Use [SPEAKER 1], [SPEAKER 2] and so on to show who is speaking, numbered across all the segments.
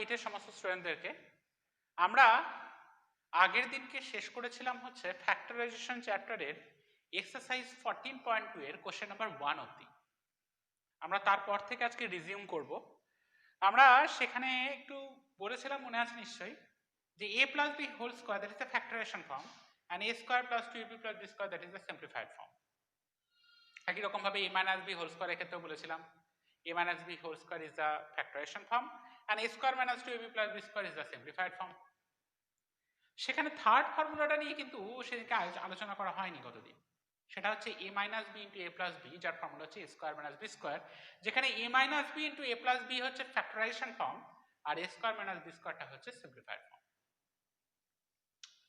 [SPEAKER 1] 8 এর সমস্ত স্টুডেন্টদেরকে। আমরা আগের দিনকে শেষ করেছিলাম হচ্ছে ফ্যাক্টরাইজেশন চ্যাপ্টারের এক্সারসাইজ 14.2 এর কোশ্চেন নাম্বার 1 অবধি। আমরা তারপর থেকে আজকে রিজিউম করব। আমরা সেখানে একটু বলেছিলাম, মনে আছে নিশ্চয়ই, যে a plus b whole square that is the factorization form and a square plus 2ab plus b square that is the simplified form. একই রকম ভাবে a minus b whole square এর ক্ষেত্রেও বলেছিলাম a minus b whole square is the factorization form and a square minus 2ab plus b square is the simplified form. সেখানে third ফর্মুলাটা নিয়ে কিন্তু সেদিকে আলোচনা করা হয়নি গতদিন। সেটা হচ্ছে a minus b into a plus b, যার ফর্মুলা হচ্ছে a square minus b square, যেখানে a minus b into a plus b হচ্ছে ফ্যাক্টরাইজেশন ফর্ম আর a square minus b squareটা হচ্ছে সিম্পলিফাইড ফর্ম।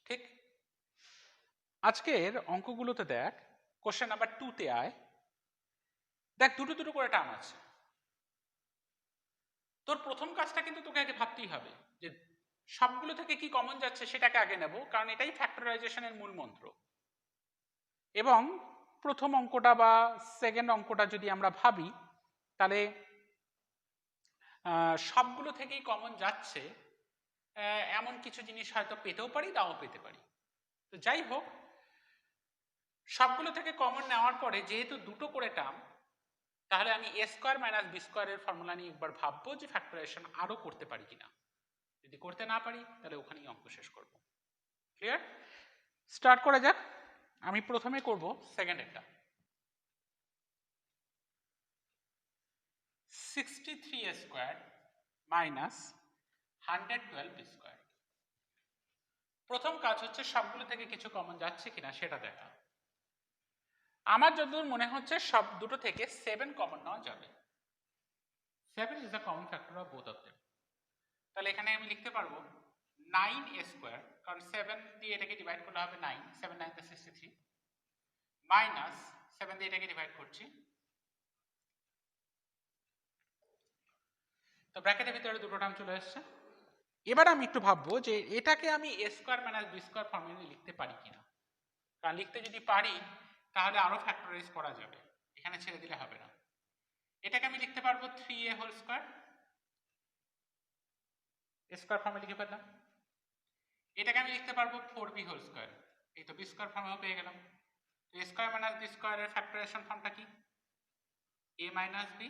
[SPEAKER 1] ঠিক আজকের অঙ্কগুলোতে দেখ, কোশ্চেন নাম্বার 2 তে আয়, দেখ দুটো দুটো করে টার্ম আছে। তোর প্রথম কাজটা কিন্তু তোকে আগে ভাবতেই হবে যে সবগুলো থেকে কি কমন যাচ্ছে সেটাকে আগে নেব, কারণ এটাই ফ্যাক্টরাইজেশনের মূল মন্ত্র। এবং প্রথম অঙ্কটা বা সেকেন্ড অঙ্কটা যদি আমরা ভাবি, তাহলে সবগুলো থেকেই কমন যাচ্ছে এমন কিছু জিনিস হয়তো পেতেও পারি, নাও পেতে পারি। তো যাই হোক, সবগুলো থেকে কমন নেওয়ার পরে যেহেতু দুটো করে টার্ম, তাহলে আমি a স্কোয়ার মাইনাস বি স্কোয়ারের ফর্মুলা নিয়ে একবার ভাববো যে ফ্যাক্টরাইজেশন আরো করতে পারি কিনা। যদি করতে না পারি তাহলে ওখানেই অঙ্ক শেষ করব। ক্লিয়ার? স্টার্ট করা যাক। আমি প্রথমে করব সেকেন্ডেরটা। 63a square minus 112b square. প্রথম কাজ হচ্ছে সবগুলো থেকে কিছু কমন যাচ্ছে কিনা সেটা দেখা। আমার যতদূর মনে হচ্ছে সব দুটো থেকে 7 কমন নেওয়া যাবে। 7 is the common factor of both of them. তাহলে এখানে আমি লিখতে পারবো 9a স্কোয়ার, কারণ 7 দিয়ে এটাকে ডিভাইড করলে হবে 9, 7 9 63, মাইনাস 7 দিয়ে এটাকে ডিভাইড করছি, তো ব্র্যাকেটের ভিতরে দুটো টার্ম চলে আসছে। এবার আমি একটু ভাববো যে এটাকে আমি a square minus b square ফর্মুলায় লিখতে পারি কিনা। কারণ লিখতে যদি পারি তাহলে আরো ফ্যাক্টরাইজ করা যাবে, এখানে ছেড়ে দিলে হবে না। এটাকে আমি লিখতে পারবো 3a হোল স্কোয়ার, স্কোয়ার ফর্মে লিখে ফেললাম। এটাকে আমি লিখতে পারবো 4b হোল স্কোয়ার, এই তো b স্কোয়ার ফর্মেও পেয়ে গেলাম। তো a স্কোয়ার মাইনাস b স্কোয়ারের ফ্যাক্টরাইজেশন ফর্মটা কি? a minus b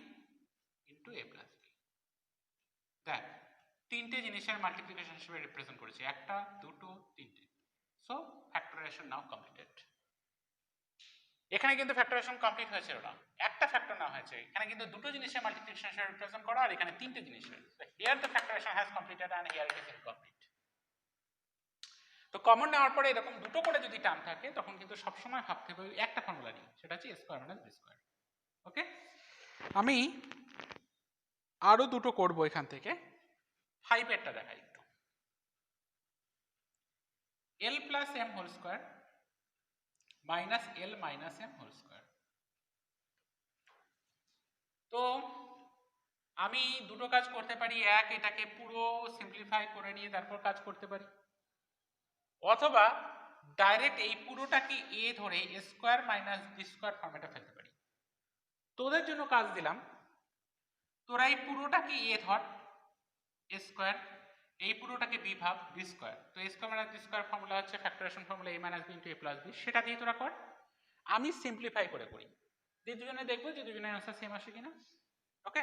[SPEAKER 1] into a plus b। দেখ, তিনটে জিনিসের মাল্টিপ্লিকেশন হিসেবে রিপ্রেজেন্ট করেছি, একটা দুটো তিনটে। সো ফ্যাক্টরাইজেশন নাও কমপ্লিটেড। এখানে কিন্তু ফ্যাক্টরাইজেশন কমপ্লিট হয়েছিল না, একটা ফ্যাক্টর না হয়েছে। এখানে কিন্তু দুটো জিনিসের মাল্টিপ্লিকেশন হিসেবে রিপ্রেজেন্ট করা, আর এখানে তিনটে জিনিসের। Here the factorization has completed and here it is incomplete. তো কমন নেওয়ার পরে এরকম দুটো করে যদি টার্ম থাকে তখন কিন্তু সবসময় ভাবতে হবে একটা ফর্মুলা নিয়ে, সেটা হচ্ছে a square minus b square. Okay, আমি আরো দুটো করব এখান থেকে। 5 এরটা দেখাই একটু। l plus m whole square minus l minus m whole square. তো আমি দুটো কাজ করতে পারি, এক এটাকে পুরো সিম্পলিফাই করে নিয়ে তারপর কাজ করতে পারি, অথবা ডাইরেক্ট এই পুরোটাকে a ধরে a square minus b square ফর্মেটে ফেলতে পারি। তোদের জন্য কাজ দিলাম, তোরা এই পুরোটাকে a ধর a স্কোয়ার, এই পুরোটাকে b ভাব b স্কোয়ার। তো a square minus b square formula হচ্ছে factorization formula a minus b into a plus b, সেটা দিয়ে তোরা কর। আমি সিম্পলিফাই করে করি, দুজনে দেখবো যে দুজনের আনসার সেম আসে কিনা। ওকে,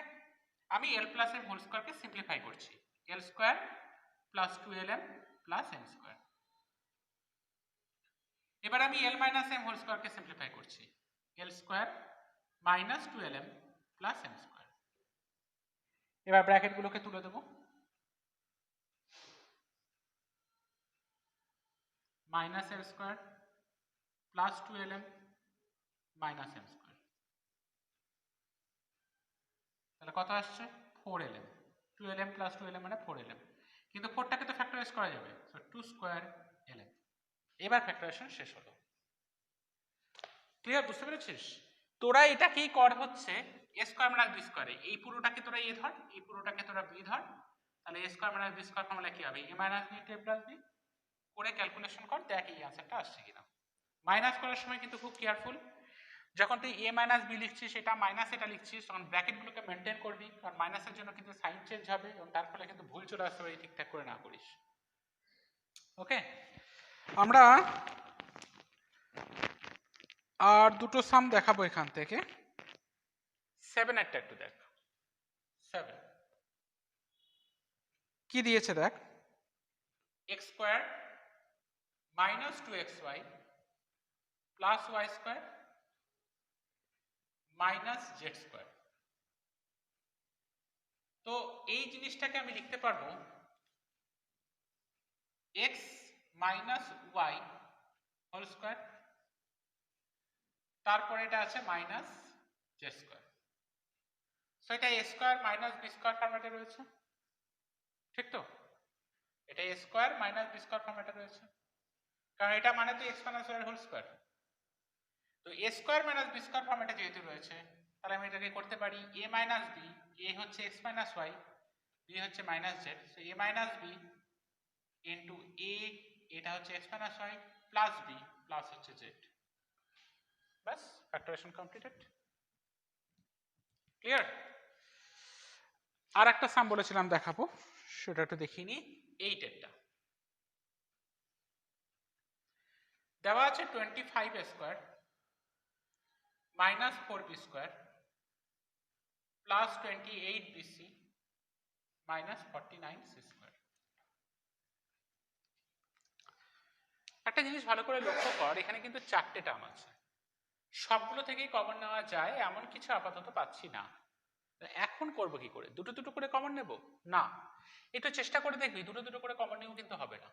[SPEAKER 1] আমি l প্লাস m হোল স্কোয়ারকে সিম্পলিফাই করছি, l square plus 2lm plus m square. এবার আমি l মাইনাস m হোল স্কোয়ারকে সিম্পলিফাই করছি, l square minus 2lm plus m square. এবার ব্র্যাকেটগুলোকে তুলে দেবো, minus l square plus 2lm minus m square. তাহলে কত আসছে? 4lm। 2lm প্লাস 2lm মানে 4lm, কিন্তু 4টাকে তো ফ্যাক্টরাইজ করা যাবে, সো 2 স্কোয়ার lm। এবার ফ্যাক্টরাইজেশন শেষ হলো। ক্লিয়ার? বুঝতে পেরেছিস? তোরা এটাকেই কর হচ্ছে a স্কোয়ার মাইনাস b স্কোয়ারে, এই পুরোটাকে তোরা a ধর, এই পুরোটাকে তোরা b ধর। তাহলে a square minus b square formula কি হবে? a minus b into a plus b। করে ক্যালকুলেশন কর, দেখ এই আনসারটা আসছে কিনা। মাইনাস করার সময় কিন্তু খুব কেয়ারফুল, যখন তুই a মাইনাস বি লিখছিস সেটা মাইনাস এটা লিখছিস তখন ব্র্যাকেটগুলোকে মেনটেন করবি, কারণ মাইনাসের জন্য কিন্তু সাইন চেঞ্জ হবে এবং তার ফলে কিন্তু ভুল চলে আসতে পারে ঠিকঠাক করে না করিস। ওকে, আমরা আর দুটো সাম দেখাবো এখান থেকে। 7 এরটা একটু দেখ। 7 কি দিয়েছে দেখ, x square minus 2xy plus y square minus Z square. তো এই জিনিসটাকে আমি লিখতে পারবো x minus y whole square, তারপরে এটা আছে মাইনাস জেড স্কয়ার। সো এটা a square minus b square ফরম্যাটে রয়েছে, ঠিক তো? এটা a square minus b square ফরম্যাটে রয়েছে, কারণ এটা মানে তো x minus y whole square. তো a square minus b square ফরম্যাটে যেহেতু রয়েছে, তাহলে আমি এটাকে করতে পারি a মাইনাস b, a হচ্ছে x মাইনাস y, b হচ্ছে minus z, so a minus b into a, এটা হচ্ছে x minus y plus b plus হচ্ছে z। বাস, ফ্যাক্টরাইজেশন কমপ্লিটেড। ক্লিয়ার? আর একটা সাম বলেছিলাম দেখাবো, সেটা একটু দেখিয়ে নিই। 8 এরটা দেওয়া আছে 25 square minus 4b square plus 28bc minus 49c square. একটা জিনিস ভালো করে লক্ষ্য কর, এখানে কিন্তু 4টে টার্ম আছে, সবগুলো থেকেই কমন নেওয়া যায় এমন কিছু আপাতত পাচ্ছি না। এখন করব কি করে? দুটো দুটো করে কমন নেব না, একটু চেষ্টা করে দেখবি দুটো দুটো করে কমন নেব, কিন্তু হবে না।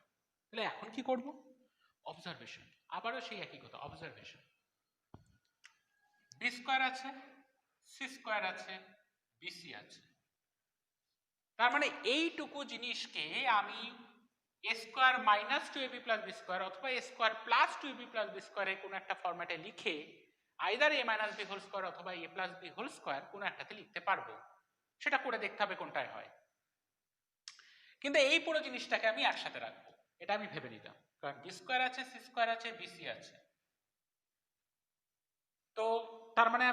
[SPEAKER 1] তাহলে এখন কি করব? অবজারভেশন, আবারও সেই একই কথা, অবজারভেশন। বি স্কয়ার আছে, সি স্কয়ার আছে, বিসি আছে, তার মানে এইটুকু জিনিসকে আমি a square minus 2ab plus B square অথবা a square plus 2ab plus b স্কয়ারের কোনো একটা ফরম্যাটে লিখে either a minus B whole square অথবা a plus b whole square কোনো একটাতে লিখতে পারবো। সেটা করে দেখতে হবে কোনটায় হয়। কিন্তু এই পুরো জিনিসটাকে আমি একসাথে রাখবো, এটা আমি ভেবে নিলাম, কারণ বি স্কয়ার আছে, সি স্কয়ার আছে, বিসি আছে। তো তার মানে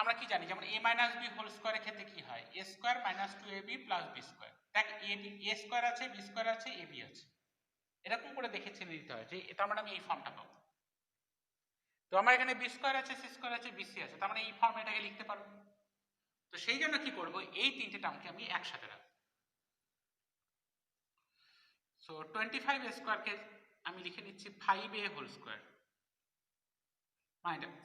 [SPEAKER 1] আমরা কি জানি, যেমন a মাইনাস বি হোল স্কয়ারের ক্ষেত্রে কি হয়, a square minus 2ab plus B square. দেখ a স্কয়ার আছে, বি স্কয়ার আছে, ab আছে, এরকম করে দেখে চিনে দিতে হয় যে তার মানে আমি এই ফর্মটা পাবো। তো আমার এখানে বি স্কয়ার আছে, সি স্কয়ার আছে, বিসি আছে, তার মানে এই ফর্মে এটাকে লিখতে পারবো। তো সেই জন্য কি করব, এই তিনটে টার্মকে আমি একসাথে রাখবো। সো 25 স্কয়ারকে আমি লিখে নিচ্ছি 5a হোল স্কয়ার মাইনাস,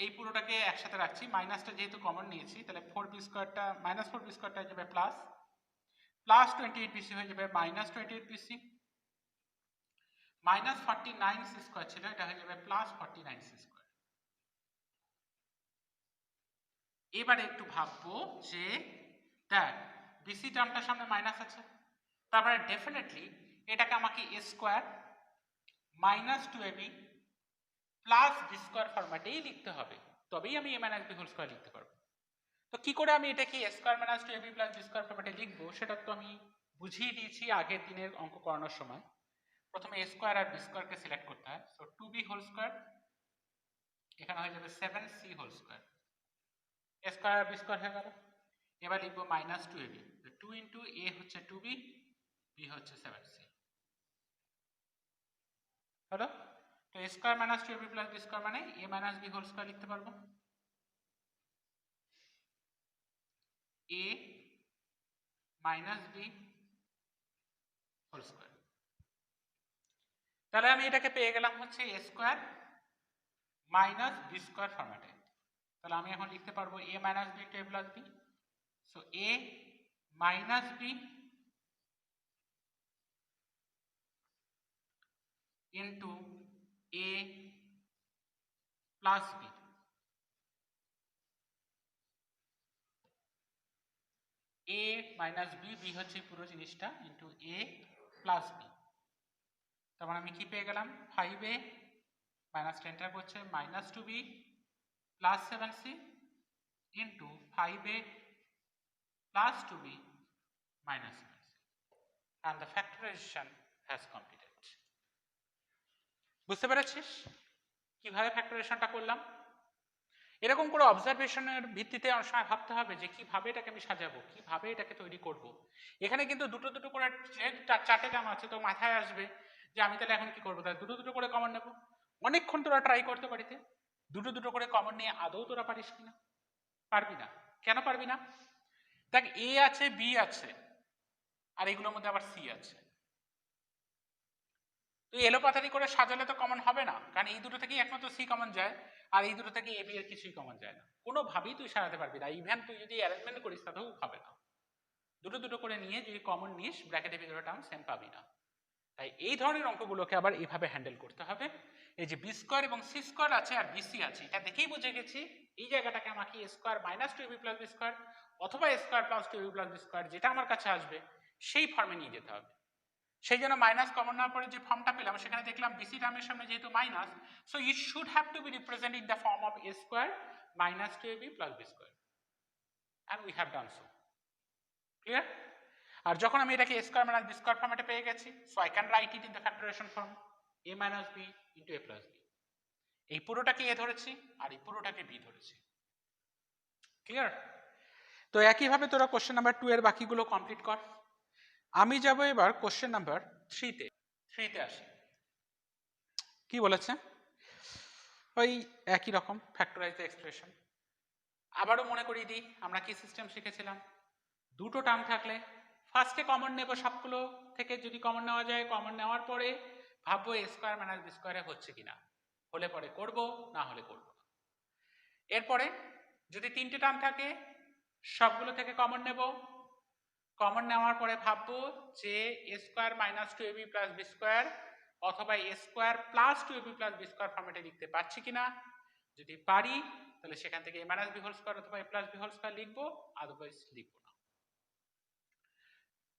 [SPEAKER 1] এই পুরোটাকে একসাথে রাখছি, মাইনাসটা যেহেতু কমন নিয়েছি তাহলে 4b স্কয়ারটা মাইনাস 4b স্কয়ারটা হয়ে যাবে প্লাস, প্লাস 28bc হয়ে যাবে minus 28bc, minus 49c square ছিল, এটা হয়ে যাবে প্লাস 49c স্কয়ার। এবারে একটু ভাববো যে দেখ বিসি টার্মটার সামনে মাইনাস আছে, তার মানে ডেফিনেটলি এটাকে আমাকে a square minus 2ab plus B square ফরম্যাটেই লিখতে হবে, তবেই আমি a minus B whole square লিখতে পারবো। তো কি করে আমি এটাকে a square minus 2ab plus B square ফরম্যাটে লিখবো সেটা তো আমি বুঝিয়ে দিয়েছি আগের দিনের অঙ্ক করানোর সময়। প্রথমে a স্কয়ার আর বি স্কয়ারকে সিলেক্ট করতে হয়, সো 2b হোল স্কয়ার এখানে হয়ে যাবে 7c whole square, a square আর বি স্কয়ার হয়ে গেল। এবার লিখবো মাইনাস 2ab, 2 ইন্টু a হচ্ছে 2b, b হচ্ছে 7c হলো। তো a square minus 2ab plus B square মানে a minus B whole square লিখতে পারবো, a minus B whole square. তাহলে আমি এটাকে পেয়ে গেলাম হচ্ছে a square minus B square ফরম্যাটে। তাহলে আমি এখন লিখতে পারবো a minus B to a plus B, so a minus B into a plus B, a minus B, B হচ্ছে পুরো জিনিসটা, ইন্টু a প্লাস বি। তার মানে আমি কি পেয়ে গেলাম, 5a মাইনাস 10টা করছে minus 2b plus 7c into 5a plus 2b minus 7c, and the factorization has completed. বুঝতে পেরেছিস কিভাবে ফ্যাক্টরাইজেশনটা করলাম? এরকম করে অবজারভেশনের ভিত্তিতে অনেক সময় ভাবতে হবে যে কিভাবে এটাকে আমি সাজাবো, কিভাবে এটাকে তৈরি করব। এখানে কিন্তু দুটো দুটো করে চারটে টার্ম আছে, তো মাথায় আসবে যে আমি তাহলে এখন কি করবো, তাহলে দুটো দুটো করে কমন নেবো। অনেকক্ষণ তোরা ট্রাই করতে পারিতে দুটো দুটো করে কমন নিয়ে আদৌ তোরা পারিস কিনা? পারবি না। কেন পারবি না? দেখ, এ আছে, বি আছে, আর এগুলোর মধ্যে আবার সি আছে। তুই এলোপাতারি করে সাজালে তো কমন হবে না, কারণ এই দুটো থেকেই একমাত্র সি কমন যায়, আর এই দুটো থেকে এ বি এর কিছুই কমন যায় না। কোনোভাবেই তুই সাজাতে পারবি না। ইভেন তুই যদি অ্যারেঞ্জমেন্ট করিস তাতেও হবে না। দুটো দুটো করে নিয়ে যদি কমন নিস, ব্র্যাকেটের ভিতরে টার্ম সেম পাবি না। তাই এই ধরনের অঙ্কগুলোকে আবার এইভাবে হ্যান্ডেল করতে হবে। এই যে বি স্কোয়ার এবং সি স্কোয়ার আছে আর বিসি আছে, এটা দেখেই বুঝে গেছি এই জায়গাটাকে আমাকে A square minus two AB plus B square অথবা এ square plus two AB plus B square, যেটা আমার কাছে আসবে সেই ফর্মে নিয়ে যেতে হবে। সেই জন্য মাইনাস কমন নেওয়ার পরে যে ফর্মটা পেলাম, সেখানে দেখলাম বিসি টার্মের সামনে যেহেতু minus, so it should have to be represent in the form of A square minus two AB plus B square, and we have done so. Clear? আর যখন আমি এটাকে A square minus B square ফর্মেটে পেয়ে গেছি, so I can write it in the factorization form A minus B into A plus B. এই পুরোটাকে এ ধরেছি আর এই পুরোটাকে বি ধরেছি। ক্লিয়ার? তো একইভাবে তোরা কোশ্চেন নাম্বার 2 এর বাকিগুলো কমপ্লিট কর। আমি যাব এবার কোশ্চেন নাম্বার 3তে আসি। কি বলেছে? ওই একই রকম ফ্যাক্টরাইজ দ্য এক্সপ্রেশন। আবারও মনে করিয়ে দিই আমরা কি সিস্টেম শিখেছিলাম। দুটো টার্ম থাকলে ফার্স্টে কমন নেব, সবগুলো থেকে যদি কমন নেওয়া যায়, কমন নেওয়ার পরে ভাববো এ স্কোয়ার মাইনাস বি স্কোয়ারে হচ্ছে কিনা, হলে পরে করব, না হলে করব না। এরপরে যদি তিনটে টার্ম থাকে সবগুলো থেকে কমন নেব, কমন নেওয়ার পরে ভাববো যে a square minus two AB plus B square অথবা এ square plus two AB plus B square ফর্মেটে লিখতে পারছি কিনা। যদি পারি তাহলে সেখান থেকে a minus B whole square অথবা a plus b whole square লিখবো, আদারওয়াইজ লিখবো না।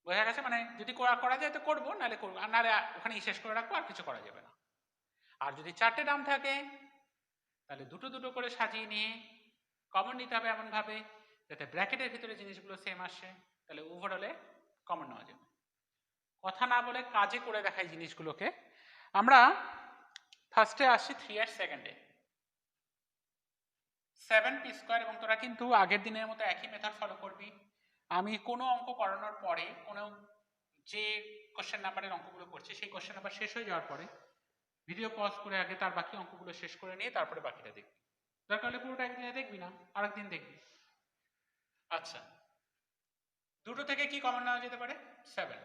[SPEAKER 1] বোঝা গেছে? মানে যদি করা যায় তো করবো, নাহলে করবো, আর নাহলে ওখানেই শেষ করে রাখবো, আর কিছু করা যাবে না। আর যদি চারটে টার্ম থাকে তাহলে দুটো দুটো করে সাজিয়ে নিয়ে কমন নিতে হবে এমন ভাবে যাতে ব্র্যাকেটের ভিতরে জিনিসগুলো সেম আসে, তাহলে ওভারঅলে কমন নেওয়া যাবে। কথা না বলে কাজে করে দেখাই জিনিসগুলোকে। আমরা ফার্স্টে আসি 3 এর সেকেন্ডে 7p স্কয়ার, এবং তোরা কিন্তু আগের দিনের মতো একই মেথড ফলো করবি। আমি কোনো অঙ্ক করানোর পরে, কোনো যে কোশ্চেন নাম্বারের অঙ্কগুলো করছি সেই কোশ্চেন নাম্বার শেষ হয়ে যাওয়ার পরে ভিডিও পজ করে আগে তার বাকি অঙ্কগুলো শেষ করে নিয়ে তারপরে বাকিটা দেখবি। দরকার হলে পুরোটা একদিনে দেখবি না, আরেকদিন দেখবি। আচ্ছা, দুটো থেকে কি কমন নেওয়া যেতে পারে? 7।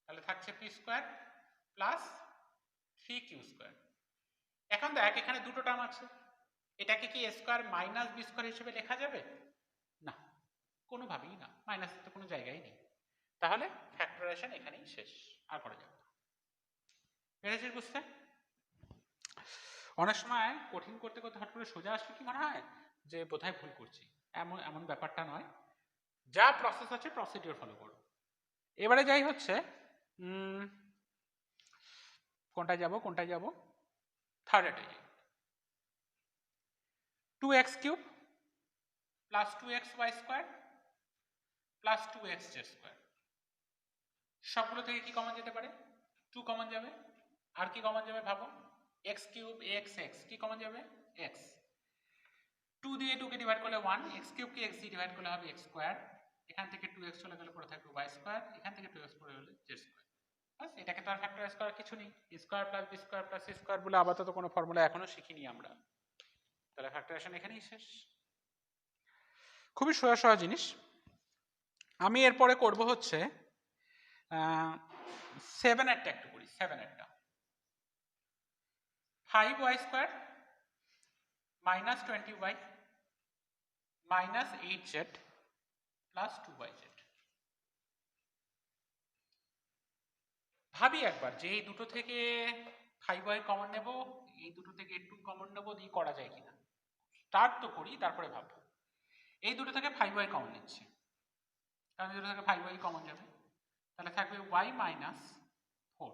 [SPEAKER 1] তাহলে থাকছে P square plus 3q square. এখন দেখ এখানে দুটো টার্ম আছে, এটাকে কি এ স্কোয়ার মাইনাস বি স্কোয়ার হিসেবে লেখা যাবে? না, কোনোভাবেই না, মাইনাসের তো কোনো জায়গায় নেই। তাহলে ফ্যাক্টরাইজেশন এখানেই শেষ, আর করা যাবে না। পেরেছিস বুঝতে? অনেক সময় কঠিন করতে করতে হঠাৎ করে সোজা আসলে কি মনে হয় যে বোধহয় ভুল করছি। এমন ব্যাপারটা নয়, যা প্রসেস আছে প্রসিডিওর ফলো করো। এবারে যাই হচ্ছে কোনটায় যাব থার্ডেটাই যাই। 2x cube plus 2xy square plus 2xz square, সবগুলো থেকে কি কমন যেতে পারে? 2 কমন যাবে। আর কি কমন যাবে ভাবো? x কিউব axx, কি কমন যাবে? x। 2 দিয়ে 2 কে ডিভাইড করলে 1, x কিউব কে x দিয়ে ডিভাইড করলে হবে x স্কোয়ার। এখান থেকে 2x চলে গেলে পড়ে থাকবে y স্কোয়ার, এখান থেকে 2x পড়ে গেলে z স্কোয়ার। বাস, এটাকে তো আর ফ্যাক্টরাইজ করার কিছু নেই। Square plus B square plus C square বলে আপাতত কোনো ফর্মুলা এখনো শিখিনি আমরা, তাহলে ফ্যাক্টরাইজেশন এখানেই শেষ। খুবই সোজা সোজা জিনিস। আমি এরপরে করব হচ্ছে 7 একটু করি। 7 5y square minus 20y minus 8z plus 2yz। ভাবি একবার যে এই দুটো থেকে 5y কমন নেব, এই দুটো থেকে 2 কমন নেব, দিয়ে করা যায় কিনা। স্টার্ট তো করি, তারপরে ভাববো। এই দুটো থেকে 5y কমন নিচ্ছি, কারণ দুটো থেকে 5y কমন যাবে, তাহলে থাকবে y মাইনাস 4।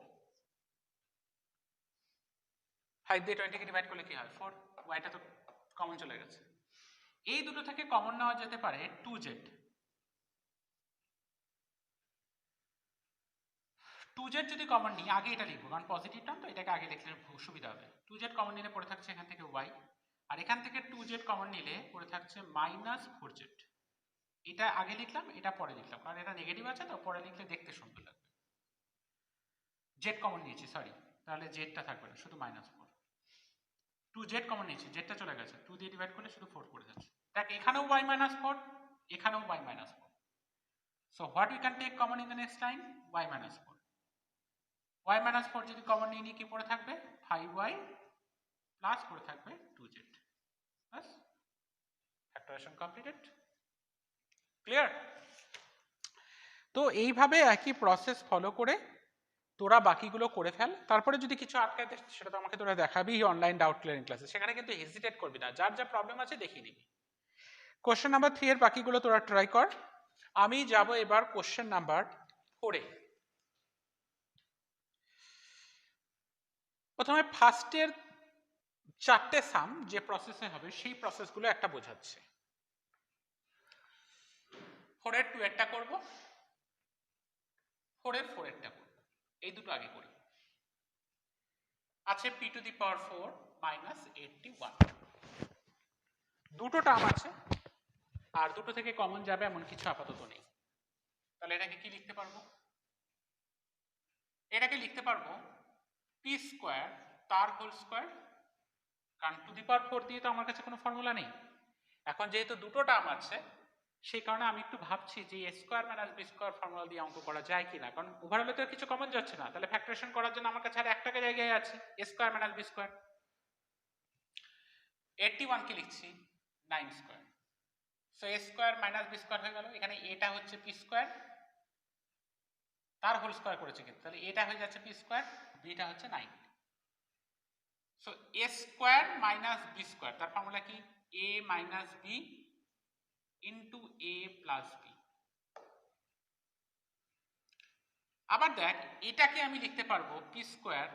[SPEAKER 1] 5 দিয়ে 20 কে ডিভাইড করলে কি হয়? 4। yটা তো কমন চলে গেছে। এই দুটো থেকে কমন নেওয়া যেতে পারে 2z। 2z যদি কমন নিই, আগে এটা লিখবো কারণ পজিটিভ টার্ম তো, এটাকে আগে লিখলে সুবিধা হবে। 2z কমন নিলে পড়ে থাকছে এখান থেকে y, আর এখান থেকে 2z কমন নিলে পড়ে থাকছে -4z। এটা আগে লিখলাম, এটা পরে লিখলাম, কারণ এটা নেগেটিভ আছে তো, পরে লিখলে দেখতে সুন্দর লাগবে। z কমন নিয়েছি, সরি, তাহলে জেডটা থাকবে না, শুধু -4। 2z কমন নিয়েছি, জেডটা চলে গেছে, 2 দিয়ে ডিভাইড করলে শুধু 4 পড়ে যাচ্ছে। দেখ এখানেও y -4, এখানেও y -4। So what we can take common in the next line? y -4. y -4 যদি কমন নিয়ে নিই কি পড়ে থাকবে? 5y প্লাস পড়ে থাকবে 2z। বাস, ফ্যাক্টরাইজেশন কমপ্লিটেড। ক্লিয়ার? তো এইভাবে একই প্রসেস ফলো করে তোরা বাকিগুলো করে ফেল। তারপরে যদি কিছু আটকায় থাকে সেটা তো আমাকে তোরা দেখাবি অনলাইন ডাউট ক্লিয়ারিং ক্লাসে, সেখানে কিন্তু হেজিটেট করবি না, যার যা প্রবলেম আছে দেখিয়ে নিবি। কোশ্চেন নাম্বার 3 এর বাকিগুলো তোরা ট্রাই কর। আমি যাব এবার কোশ্চেন নাম্বার 4 এ। প্রথমে ফার্স্টের 4টে সাম যে প্রসেসে হবে সেই প্রসেসগুলো একটা বোঝাচ্ছে। 4 এর 2 এরটা করব, 4 এর 4 এরটা করব, এই দুটো আগে করি। আছে p two the power 4 minus 81। দুটো টার্ম আছে আর দুটো থেকে কমন যাবে এমন কিছু আপাতত নেই। তাহলে এটাকে কি লিখতে পারবো? এটাকে লিখতে পারবো p স্কয়ার তার হোল স্কয়ার, কারণ টু দি পাওয়ার 4 দিয়ে তো আমার কাছে কোনো ফর্মুলা নেই। এখন যেহেতু দুটো টার্ম আছে সেই কারণে আমি একটু ভাবছি যে a square minus b square formula দিয়ে অঙ্ক করা যায় কিনা, কারণ ওভারঅলে তো কিছু কমন যাচ্ছে না। তাহলে ফ্যাক্টরেশন করার জন্য আমার কাছে আর একটা জায়গায় আছে a square minus b square. 81 কে লিখছি 9 square. So a square minus b square হয়ে গেল। এখানে এটা হচ্ছে p স্কয়ার, তার হোল স্কয়ার করেছে কিন্তু, তাহলে এটা হয়ে যাচ্ছে p স্কয়ার, bটা হচ্ছে 9। So a square minus b square, তার ফর্মুলা কি? a minus b into a plus b। আবার দেখ এটাকে আমি লিখতে পারবো p স্কয়ার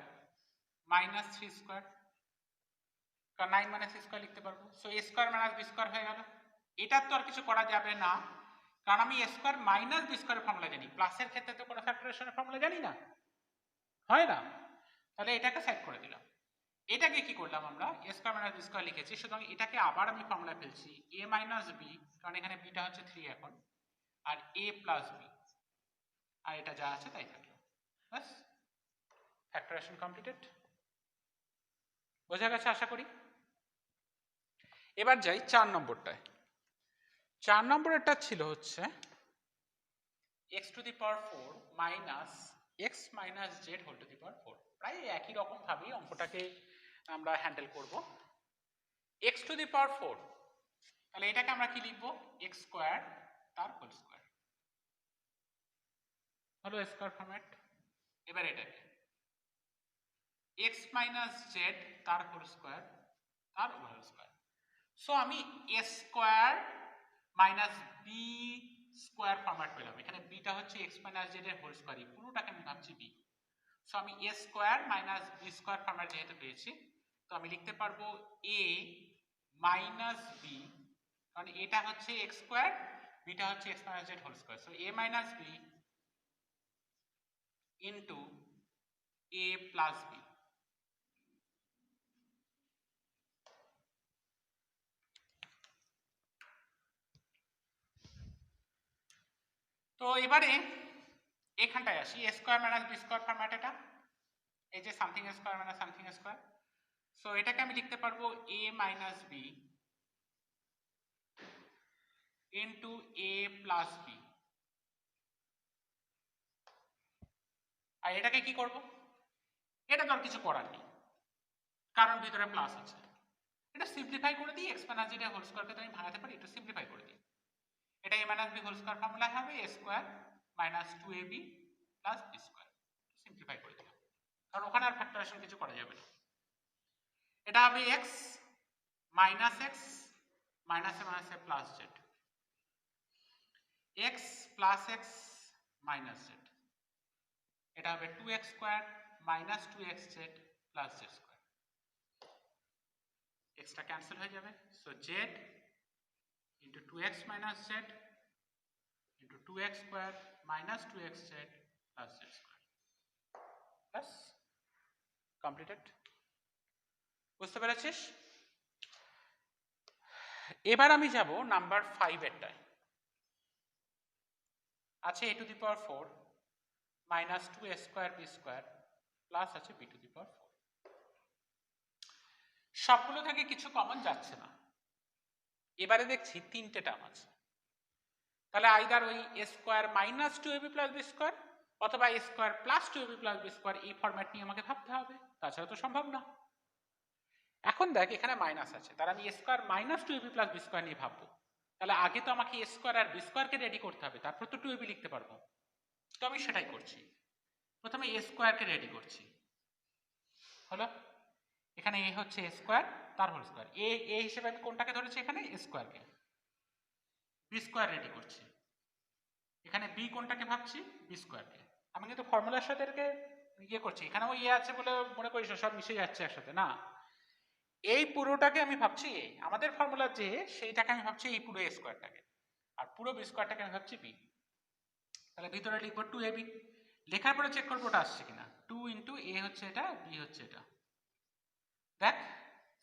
[SPEAKER 1] মাইনাস 3 স্কয়ার, কারণ 9 মাইনাস স্কয়ার লিখতে পারবো। So a square minus b square হয়ে গেল। এটার তো আর কিছু করা যাবে না, কারণ আমি a স্কয়ার মাইনাস b স্কয়ারের ফর্মুলা জানি। প্লাসের ক্ষেত্রে তো কোনো ফ্যাক্টরাইজেশনের ফর্মুলা জানি না, হয় না। তাহলে এটাকে সাইড করে দিলাম। এটাকে কি করলাম আমরা? a square minus b square লিখেছি, সুতরাং এটাকে আবার আমি ফর্মুলা ফেলছি a মাইনাস b, কারণ এখানে bটা হচ্ছে 3 এখন, আর a প্লাস b, আর এটা যা আছে তাই থাকলো। বাস, ফ্যাক্টরাইজেশন কমপ্লিটেড। বোঝা গেছে আশা করি। এবার যাই 4 নম্বরটায়। 4 নম্বরেরটা ছিল হচ্ছে x to the power 4 minus x minus z whole to the power 4। প্রায় একই রকম ভাবেই অঙ্কটাকে আমরা হ্যান্ডেল করব। x টু দি পাওয়ার 4, তাহলে এটাকে আমরা কি লিখব? x স্কয়ার তার হোল স্কয়ার, হলো স্কয়ার ফরম্যাট। এবার এটাকে x মাইনাস z তার হোল স্কয়ার তার হোল স্কয়ার। সো আমি a square minus b square format পেলাম। এখানে bটা হচ্ছে x মাইনাস z এর হোল স্কয়ার, পুরোটাকে আমি ভাবছি b। সো আমি a square minus b square format যেহেতু পেয়েছি, তো আমি লিখতে পারবো a মাইনাস b, কারণ এটা হচ্ছে x স্কয়ার, bটা হচ্ছে x minus z whole square. So a minus b into a plus b। তো এবারে এখানটায় আসি, a square minus b square format, এটা এই যে something square minus something square. So এটাকে আমি লিখতে পারবো a minus b into a plus b। আর এটাকে কি করব? এটা তো আর কিছু করার নেই, কারণ ভিতরে প্লাস আছে। এটা সিম্পলিফাই করে দিই, x মাইনাস z এর হোল স্কয়ারকে তো আমি ভাঙাতে পারি, একটু সিম্পলিফাই করে দিই। এটা a minus b whole square formula হবে a square minus 2ab plus b square. Simplify করে দিলাম, কারণ ওখানে আর ফ্যাক্টরাইজেশন কিছু করা যাবে না। এটা হবে x minus x minus a minus a plus z, x plus x minus z। এটা হবে 2x square minus 2xz plus z square. এক্সটা ক্যান্সেল হয়ে যাবে। So z into 2x minus z into 2x square minus 2xz plus z square. বাস, completed. বুঝতে পেরেছিস? এবার আমি যাব নাম্বার 5 এরটায়। আছে a to the power 4 minus 2a square B square plus আছে b টু দি পাওয়ার 4। সবগুলো থেকে কিছু কমন যাচ্ছে না। এবারে দেখছি তিনটে টার্ম আছে, তাহলে আইদার ওই a square minus 2ab plus B square অথবা a square plus 2ab plus B square, এই ফরম্যাট নিয়ে আমাকে ভাবতে হবে, তাছাড়া তো সম্ভব না। এখন দেখ এখানে মাইনাস আছে, তাহলে আমি a square minus 2ab plus B square নিয়ে ভাববো, তাহলে আগে তো আমাকে a স্কোয়ার আর বি স্কোয়ারকে রেডি করতে হবে, তারপর তো 2ab লিখতে পারবো। তো আমি সেটাই করছি, প্রথমে a স্কোয়ারকে রেডি করছি। হলো, এখানে a হচ্ছে a স্কোয়ার তার হোল স্কোয়ার, a হিসেবে আমি কোনটাকে ধরেছি এখানে a স্কোয়ারকে, বি স্কোয়ার রেডি করছি। এখানে বি কোনটাকে ভাবছি, বি স্কোয়ারকে। আমি কিন্তু ফর্মুলার সাথে এটাকে ইয়ে করছি, এখানেও ইয়ে আছে বলে মনে করিস সব মিশে যাচ্ছে একসাথে না, এই পুরোটাকে আমি ভাবছি এ, আমাদের ফর্মুলা যে সেইটাকে আমি ভাবছি এই পুরো এ স্কোয়ারটাকে, আর পুরো বি স্কোয়ারটাকে আমি ভাবছি বি। তাহলে ভিতরে লিখবো 2ab, লেখার পরে চেক করবো ওটা আসছে কিনা। 2 ইন্টু এ হচ্ছে এটা, বি হচ্ছে এটা, দেখ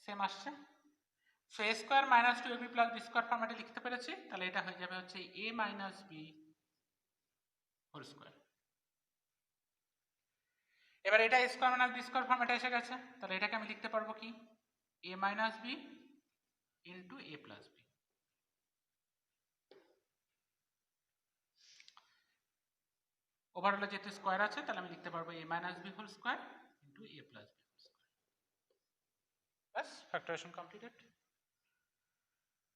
[SPEAKER 1] সেম আসছে। So a square minus 2ab plus B square ফর্ম্যাটে লিখতে পেরেছি, তাহলে এটা হয়ে যাবে হচ্ছে a minus B whole square. এবার এটা a square minus B square ফর্ম্যাটে এসে গেছে, তাহলে এটাকে আমি লিখতে পারবো কি a minus B into A plus b. ওভারঅলে যেহেতু স্কোয়ার আছে, তাহলে আমি লিখতে পারবো a minus B whole square into A plus b whole square. বাস, ফ্যাক্টরাইজেশন কমপ্লিটেড।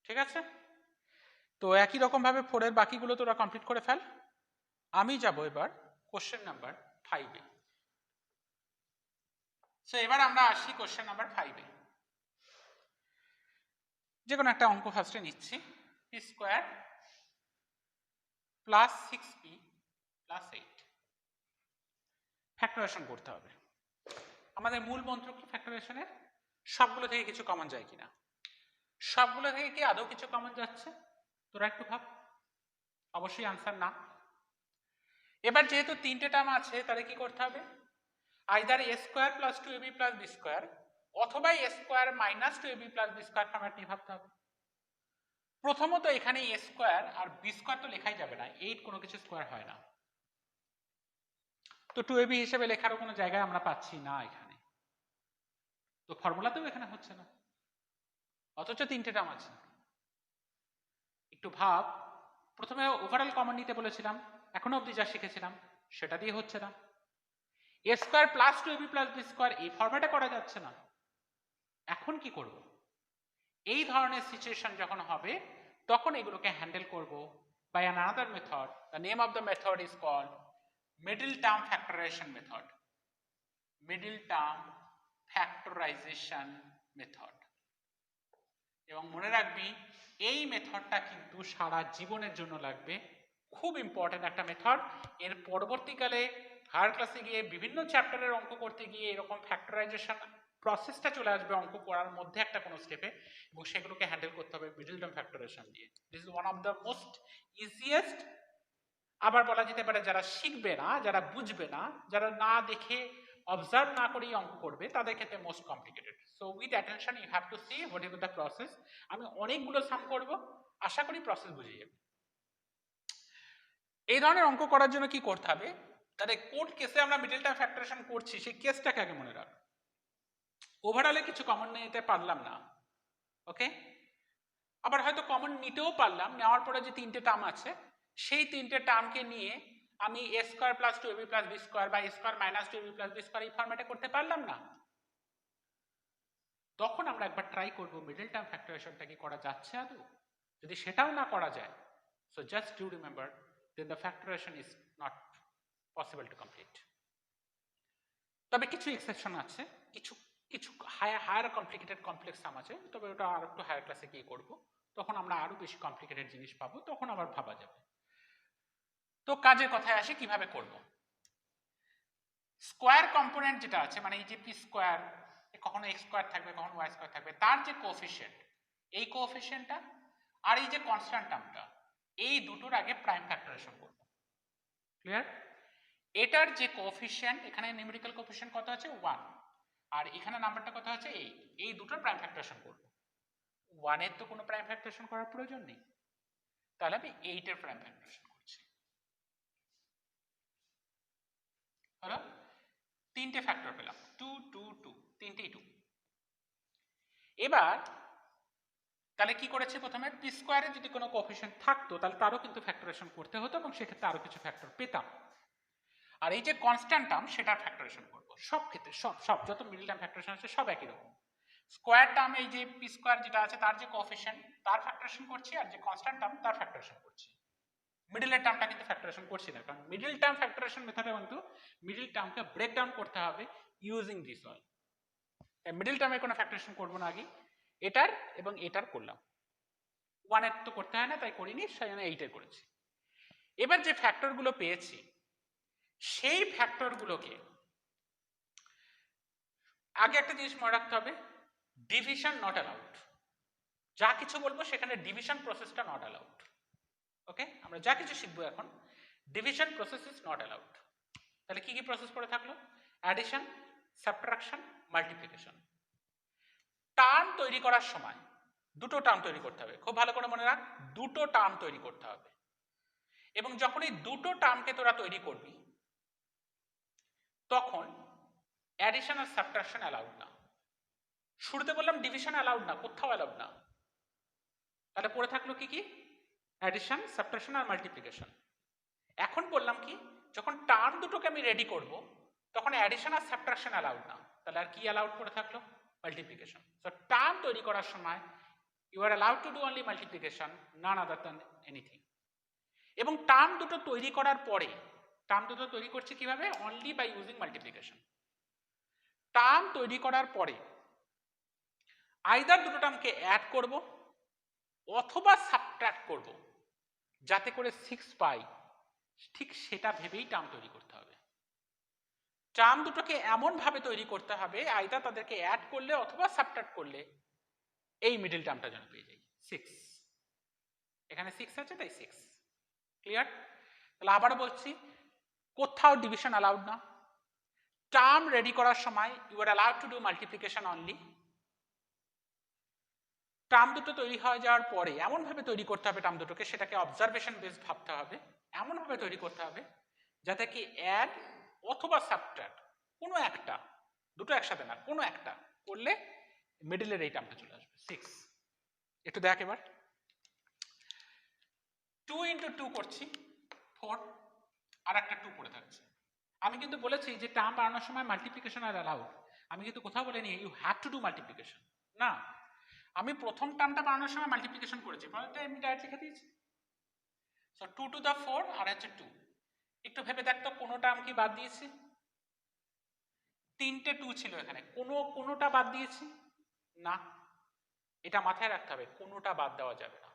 [SPEAKER 1] ঠিক আছে, তো একই রকম ভাবে 4 এর বাকিগুলো তোরা কমপ্লিট করে ফেল। আমি যাব এবার কোশ্চেন নাম্বার 5 এ। সো এবার আমরা আসি কোশ্চেন নাম্বার 5 এ। যে কোনো একটা অঙ্ক ফার্স্টে নিচ্ছি, P square plus 6p plus 8। Factorisation করতে হবে। আমাদের মূল মন্ত্র কি ফ্যাক্টরাইজেশনের, সবগুলো থেকে কিছু কমন যায় কিনা। সবগুলো থেকে কি আদৌ কিছু কমন যাচ্ছে, তোরা একটু ভাব। অবশ্যই আনসার না। এবার যেহেতু তিনটে টার্ম আছে, তাহলে কি করতে হবে, either a square plus 2ab plus B square অথবা এ square minus 2ab plus B square format নিয়ে ভাবতে হবে। প্রথমত এখানে এ স্কোয়ার আর বি স্কোয়ার তো লেখাই যাবে না, 8 কোনো কিছু স্কোয়ার হয় না, তো 2ab হিসেবে লেখারও কোনো জায়গায় আমরা পাচ্ছি না এখানে, তো ফর্মুলাতেও এখানে হচ্ছে না, অথচ তিনটে টার্ম আছে। একটু ভাব, প্রথমে ওভারঅল কমন নিতে বলেছিলাম, এখনো অবধি যা শিখেছিলাম সেটা দিয়ে হচ্ছে না। A square plus 2ab plus B square এই ফর্ম্যাটে করা যাচ্ছে না। এখন কি করব, এই ধরনের সিচুয়েশন যখন হবে তখন এগুলোকে হ্যান্ডেল করব by an another method. The name of the method is called middle term factorization method. Middle term factorization method. এবং মনে রাখবি এই মেথডটা কিন্তু সারা জীবনের জন্য লাগবে, খুব ইম্পর্টেন্ট একটা মেথড। এর পরবর্তীকালে হায়ার ক্লাসে গিয়ে বিভিন্ন চ্যাপ্টারের অঙ্ক করতে গিয়ে এরকম ফ্যাক্টরাইজেশন প্রসেসটা চলে আসবে অঙ্ক করার মধ্যে একটা কোনো স্টেপে, এবং সেগুলোকে হ্যান্ডেল করতে হবে মিডল টার্ম ফ্যাক্টরাইজেশন দিয়ে। This is one of the most easiest, আবার বলা যেতে পারে যারা শিখবে না, যারা বুঝবে না, যারা না দেখে অবজার্ভ না করেই অঙ্ক করবে তাদের ক্ষেত্রে most complicated. So with attention you have to see what is the process. আমি অনেকগুলো সাম করব, আশা করি প্রসেস বুঝে যাবে। এই ধরনের অঙ্ক করার জন্য কি করতে হবে, তাহলে কোন কেসে আমরা মিডল টার্ম ফ্যাক্টরাইজেশন করছি সেই কেসটাকে আগে মনে রাখ। ওভারঅলে কিছু কমন নিতে পারলাম না, ওকে, আবার হয়তো কমন নিতেও পারলাম, নেওয়ার পরে যে তিনটে টার্ম আছে সেই তিনটে টার্মকে নিয়ে আমি a square plus 2ab plus B square বা a square minus 2ab plus B square এই ফর্ম্যাটে করতে পারলাম না। তখন আমরা একবার ট্রাই করব মিডল টার্ম ফ্যাক্টরাইজেশনটা কি করা যাচ্ছে আদৌ। যদি সেটাও না করা যায়, so just do remember then the factorization is not possible to complete. তবে কিছু এক্সেপশন আছে, কিছু কিছু হায়ার কমপ্লিকেটেড কমপ্লেক্স সাম আছে, তবে ওটা আর একটু হায়ার ক্লাসে গিয়ে করব, তখন আমরা আরো বেশি কমপ্লিকেটেড জিনিস পাবো, তখন আবার ভাবা যাবে। তো কাজের কথায় আসে কিভাবে করব। স্কোয়ার কম্পোনেন্ট যেটা আছে, মানে এই যে পি স্কোয়ার, কখনো এক্স স্কোয়ার থাকবে কখনো ওয়াই স্কোয়ার থাকবে, তার যে কোএফিসিয়েন্ট, এই কোএফিসিয়েন্টটা আর এই যে কনস্ট্যান্ট টার্মটা, এই দুটোর আগে প্রাইম ফ্যাক্টরাইজেশন করব। ক্লিয়ার? এটার যে কোএফিসিয়েন্ট, এখানে নিউমেরিক্যাল কোএফিসিয়েন্ট কত আছে 1, আর এখানে নাম্বারটা কত আছে 8, এই দুটোর প্রাইম ফ্যাক্টরাইজেশন করব। 1 এর তো কোনো প্রাইম ফ্যাক্টরেশন করার প্রয়োজন নেই, তাহলে আমি 8 এর প্রাইম ফ্যাক্টরেশন করছি। হলো 3টে ফ্যাক্টর পেলাম, 2 2 2, তিনটেই 2। এবার তাহলে কি করেছে, প্রথমে পি স্কোয়ারে যদি কোনো কোএফিসিয়েন্ট থাকতো তাহলে তারও কিন্তু ফ্যাক্টরেশন করতে হতো এবং সেক্ষেত্রে আরো কিছু ফ্যাক্টর পেতাম। আর এই যে কনস্ট্যান্ট টার্ম সেটার ফ্যাক্টরেশন করব সব ক্ষেত্রে, সব যত মিডল টার্ম ফ্যাক্টরেশন আছে সব একই রকম। স্কোয়ার টার্ম এই যে পি স্কোয়ার যেটা আছে তার যে কোএফিসিয়েন্ট তার ফ্যাক্টরেশন করছি, আর যে কনস্ট্যান্ট টার্ম তার ফ্যাক্টরেশন করছি। মিডলের টার্মটা কিন্তু ফ্যাক্টরেশন করছি না, কারণ মিডল টার্ম ফ্যাক্টরেশন মেথডে কিন্তু মিডল টার্মকে ব্রেক ডাউন করতে হবে ইউজিং দিস অল। তাই মিডল টার্মে কোনো ফ্যাক্টরেশন করব না, আগে এটার এবং এটার করলাম। 1 এর তো করতে হয় না তাই করিনি, সেই জন্য 8 এর করেছি। এবার যে ফ্যাক্টরগুলো পেয়েছি সেই ফ্যাক্টরগুলোকে আগে একটা জিনিস মনে রাখতে হবে, ডিভিশন নট অ্যালাউড। যা কিছু বলবো সেখানে ডিভিশন প্রসেসটা নট অ্যালাউড। ওকে, আমরা যা কিছু শিখবো এখন, division process is not allowed. তাহলে কি কি প্রসেস পড়ে থাকলো? Addition, subtraction, multiplication. টার্ম তৈরি করার সময় দুটো টার্ম তৈরি করতে হবে, খুব ভালো করে মনে রাখ, দুটো টার্ম তৈরি করতে হবে। এবং যখন এই দুটো টার্মকে তোরা তৈরি করবি তখন অ্যাডিশন আর সাবট্রাকশন অ্যালাউড না। শুরুতে বললাম ডিভিশন অ্যালাউড না, কোথাও অ্যালাউড না। তাহলে পড়ে থাকলো কি কি? অ্যাডিশন, সাবট্রাকশন আর মাল্টিপ্লিকেশন। এখন বললাম কি, যখন টার্ম দুটোকে আমি রেডি করব তখন অ্যাডিশন আর সাবট্রাকশন অ্যালাউড না, তাহলে আর কি অ্যালাউড পড়ে থাকলো? মাল্টিপ্লিকেশন। সো টার্ম তৈরি করার সময় you are allowed to do only multiplication, none other than anything. এবং টার্ম দুটো তৈরি করার পরে, টার্ম দুটো তৈরি করছে কিভাবে? Only by using multiplication. Term তৈরি করার পরে আইদার দুটো টার্মকে অ্যাড করব অথবা সাবট্রাক্ট করব, যাতে করে 6 পাই, ঠিক সেটা ভেবেই টার্ম তৈরি করতে হবে। টার্ম দুটোকে এমন ভাবে তৈরি করতে হবে আইদার তাদেরকে অ্যাড করলে অথবা সাবট্রাক্ট করলে এই মিডল টার্মটা যেন পেয়ে যাই 6। এখানে 6 আছে তাই 6। ক্লিয়ার? তাহলে আবারও বলছি, কোথাও ডিভিশন অ্যালাউড না। টার্ম রেডি করার সময় you are allowed to do multiplication only. Term দুটো তৈরি হয়ে যাওয়ার পরে এমনভাবে তৈরি করতে হবে টার্ম দুটোকে, সেটাকে অবজারভেশন বেসড ভাবতে হবে, এমনভাবে তৈরি করতে হবে যাতে কি অ্যাড অথবা সাবট্রাক্ট কোনো একটা, দুটো একসাথে না, কোনো একটা করলে মিডলের এই টার্মটা চলে আসবে 6। একটু দেখ এবার, 2 ইন্টু 2 করছি 4, আর একটা 2 পড়ে থাকছে। আমি কিন্তু বলেছি যে টার্ম বানানোর সময় মাল্টিপ্লিকেশন আর অ্যালাউড, আমি কিন্তু কোথাও বলিনি you have to do multiplication, না। আমি প্রথম টার্মটা বানানোর সময় মাল্টিপ্লিকেশন করেছি, পরেরটা আমি ডাইরেক্ট লিখে দিয়েছি। সো 2 টু দ্য 4 আর হচ্ছে 2। একটু ভেবে দেখতো কোনো টার্ম কি বাদ দিয়েছি? 3টে 2 ছিল এখানে, কোনোটা বাদ দিয়েছি না। এটা মাথায় রাখতে হবে, কোনোটা বাদ দেওয়া যাবে না।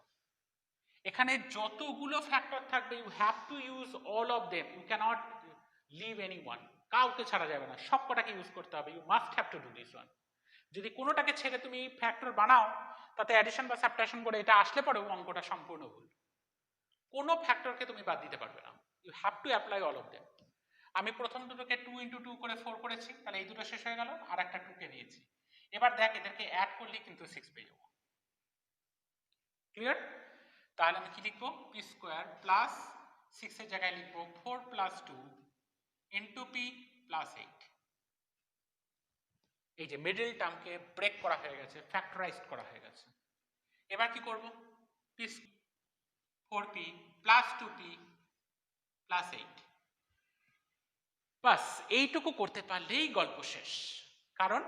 [SPEAKER 1] এখানে যতগুলো ফ্যাক্টর থাকবে you have to use all of them, you cannot leave anyone, কাউকে ছাড়া যাবে না, সব কটাকে ইউজ করতে হবে। You must have to do this one. যদি কোনোটাকে ছেড়ে তুমি ফ্যাক্টর বানাও তাতে অ্যাডিশন বা সাবট্রাকশন করে এটা আসলে পরেও অঙ্কটা সম্পূর্ণ ভুল। কোনো ফ্যাক্টরকে তুমি বাদ দিতে পারবে না, you have to apply all of them. আমি প্রথম দুটোকে 2 ইন্টু 2 করে 4 করেছি, তাহলে এই দুটো শেষ হয়ে গেল, আর একটা 2 কে দিয়েছি। এবার দেখ এদেরকে অ্যাড করলে কিন্তু 6 পেয়ে যাবো। ক্লিয়ার? তাহলে আমি কি লিখবো? পি স্কোয়ার প্লাস 6 এর জায়গায় লিখবো 4 প্লাস 2 ইন্টু পি প্লাস 8। এই যে মিডল টার্মকে ব্রেক করা হয়ে গেছে, ফ্যাক্টরাইজড করা হয়ে গেছে। এবার কি করব? P 4p plus 2p plus 8। বাস এইটুকু করতে পারলেই গল্প শেষ। কারণ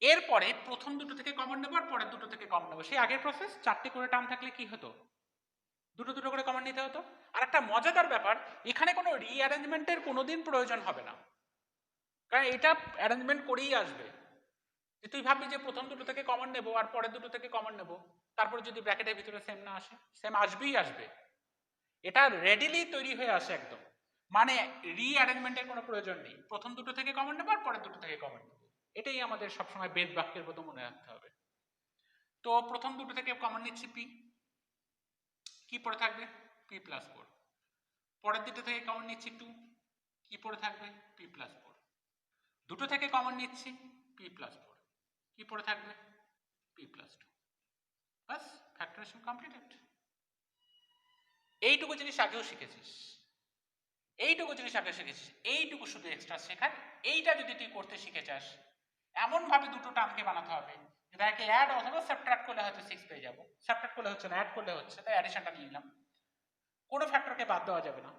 [SPEAKER 1] এরপরে প্রথম দুটো থেকে কমন নেবো আর পরের দুটো থেকে কমন নেবো, সেই আগের প্রসেস। 4টে করে টার্ম থাকলে কি হতো? দুটো দুটো করে কমন নিতে হতো। আর একটা মজাদার ব্যাপার, এখানে কোনো রিঅ্যারেঞ্জমেন্টের কোনোদিন প্রয়োজন হবে না, কারণ এটা অ্যারেঞ্জমেন্ট করেই আসবে। যে তুই ভাববি যে প্রথম দুটো থেকে কমন নেবো আর পরের দুটো থেকে কমন নেবো, তারপরে যদি ব্র্যাকেটের ভিতরে সেম না আসে, সেম আসবেই আসবে। এটা রেডিলি তৈরি হয়ে আসে একদম, মানে রিঅ্যারেঞ্জমেন্টের কোনো প্রয়োজন নেই। প্রথম দুটো থেকে কমন নেবো আর পরের দুটো থেকে কমন নেবো, এটাই আমাদের সবসময় বেদ বাক্যের মতো মনে রাখতে হবে। তো প্রথম দুটো থেকে কমন নিচ্ছি পি, কি পড়ে থাকবে? P plus 4। পরের দুটো থেকে কমন নিচ্ছি 2, কি পড়ে থাকবে? P plus 4। দুটো থেকে কমন নিচ্ছি পি প্লাস 4, কি পড়ে থাকবে? P plus 2। বাস, ফ্যাক্টরাইজেশন কমপ্লিটেড। এইটুকু জিনিস আগেও শিখেছিস, এইটুকু জিনিস আগে শিখেছিস, এইটুকু শুধু এক্সট্রা শেখার। এইটা যদি তুই করতে শিখে যাস, এমন ভাবে দুটো টার্মকে বানাতে হবে যেটাকে অ্যাড অথবা সাবট্রাক্ট করলে হয়তো 6 পেয়ে যাবো। সাবট্রাক্ট করলে হচ্ছে না, অ্যাড করলে হচ্ছে, তাই অ্যাডিশনটা নিয়ে নিলাম। কোনো ফ্যাক্টরকে বাদ দেওয়া যাবে না।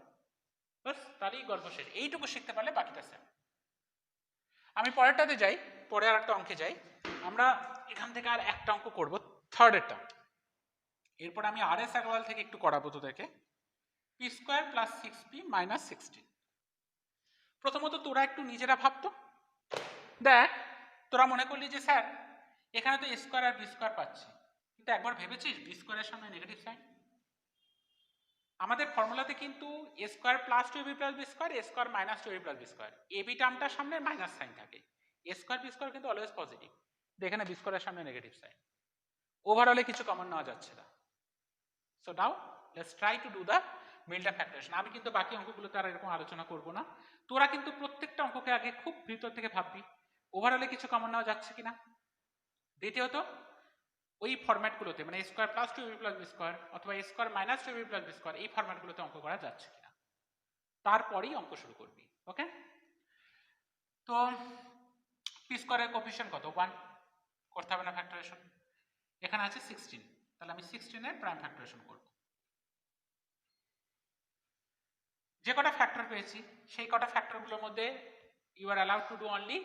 [SPEAKER 1] বাস, তাহলেই গল্প শেষ। এইটুকু শিখতে পারলে বাকিটা স্যার। আমি পরেরটাতে যাই, পরে আর একটা অঙ্কে যাই। আমরা এখান থেকে আর একটা অঙ্ক করবো, থার্ডেরটা। এরপর আমি আর এস আগরওয়াল থেকে একটু করাবো তোদেরকে। P square plus 6p minus 16। প্রথমত তোরা একটু নিজেরা ভাবতো, দেখ তোরা মনে করলি যে স্যার এখানে তো এ স্কোয়ার আর বি স্কোয়ার পাচ্ছি, কিন্তু একবার ভেবেছিস বি স্কোয়ারের সামনে নেগেটিভ সাইন? আমাদের ফর্মুলাতে কিন্তু a square plus 2ab plus B square, a square minus 2ab plus B square, a b টার্মটার সামনে মাইনাস সাইন থাকে। এ স্কোয়ার বি স্কোয়ার কিন্তু অলওয়েজ পজিটিভ, এখানে বি স্কোয়ারের সামনে নেগেটিভ সাইন। ওভারঅলে কিছু কমন নেওয়া যাচ্ছে না। So now let's try to do the midterm factorisation. আমি কিন্তু বাকি অঙ্কগুলোতে আর এরকম আলোচনা করব না। তোরা কিন্তু প্রত্যেকটা অঙ্ককে আগে খুব ভিতর থেকে ভাববি ওভারঅলে কিছু কমন নেওয়া যাচ্ছে কিনা। দ্বিতীয়ত ওই ফরম্যাটগুলোতে, মানে a square plus 2ab plus B square অথবা এ square minus 2ab plus B square, এই ফরম্যাটগুলোতে অঙ্ক করা যাচ্ছে কিনা, তারপরেই অঙ্ক শুরু করবি। ওকে, তো পি স্কোয়ারের কোএফিসিয়েন্ট কত? 1, করতে হবে না ফ্যাক্টরাইজেশন। এখানে আছে 16, তাহলে আমি 16 এর প্রাইম ফ্যাক্টরাইজেশন করব। যে কটা ফ্যাক্টর পেয়েছি সেই কটা ফ্যাক্টরগুলোর মধ্যে you are allowed to do only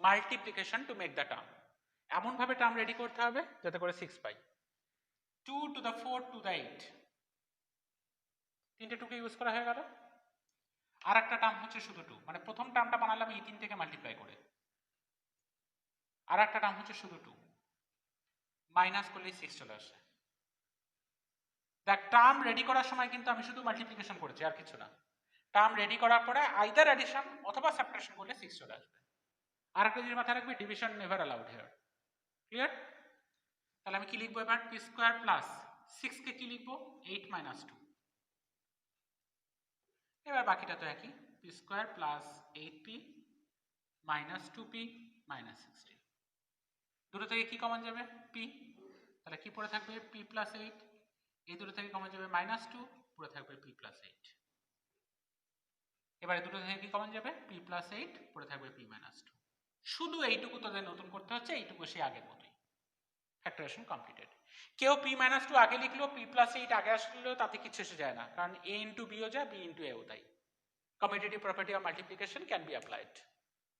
[SPEAKER 1] multiplication to make the term. এমনভাবে টার্ম রেডি করতে হবে যাতে করে 6 পাই। 2 to the 4 to the 8, তিনটে টুকে ইউজ করা হয়ে গেল। আর একটা টার্ম হচ্ছে শুধু 2, মানে প্রথম টার্মটা বানালাম এই 3 থেকে মাল্টিপ্লাই করে। আর একটা টার্ম হচ্ছে শুধু 2, মাইনাস করলেই 6 চলে আসে। দেখ টার্ম রেডি করার সময় কিন্তু আমি শুধু মাল্টিপ্লিকেশন করেছি, আর কিছু না। টার্ম রেডি করার পরে আইদার অ্যাডিশন অথবা সাবট্রাকশন করলে 6 চলে আসবে। আর একটা জিনিস মাথায় রাখবি, division never allowed here. Clear? তাহলে আমি কি লিখবো এবার? পি স্কোয়ার প্লাস 6 কে কি লিখবো? 8 মাইনাস 2। এবার বাকিটা তো একই, P square plus 8p minus 2p minus 16। দুটো থেকে কি কমন যাবে? p, তাহলে কি পড়ে থাকবে? p plus 8। এই দুটো থেকে কমন যাবে মাইনাস 2, পড়ে থাকবে p প্লাস 8। এবারে দুটো থেকে কি কমন যাবে? p প্লাস 8, পড়ে থাকবে p মাইনাস 2। শুধু এইটুকু তোদের নতুন করতে হচ্ছে, এইটুকু সে আগের মতোই। Factorisation completed. কেউ p মাইনাস 2 আগে লিখলো, p প্লাস 8 আগে আসলো, তাতে কিছু এসে যায় না, কারণ a ইন্টু b ও যায়, b ইন্টু a ও তাই। Commutative property of multiplication can be applied.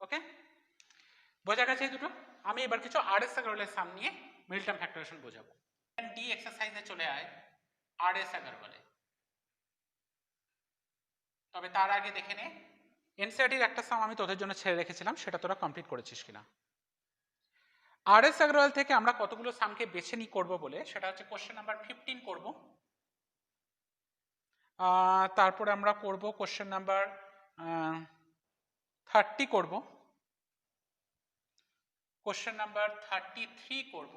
[SPEAKER 1] Okay, বোঝা গেছে এই দুটো? আমি এবার কিছু আর এস আগরওয়ালের সাম নিয়ে মিডল টার্ম ফ্যাক্টরাইজেশন বোঝাবো। ডি এক্সারসাইজে চলে আয় আর এস আগরওয়ালে। তবে তার আগে দেখে নে এনসিইআরটির একটা সাম আমি তোদের জন্য ছেড়ে রেখেছিলাম, সেটা তোরা কমপ্লিট করেছিস কিনা। আর এস আগরওয়াল থেকে আমরা কতগুলো সামকে বেছে নিয়ে করবো বলে, সেটা হচ্ছে কোশ্চেন নাম্বার 15 করব, তারপরে আমরা করব কোশ্চেন নাম্বার 30 করব, কোশ্চেন নাম্বার 33 করব,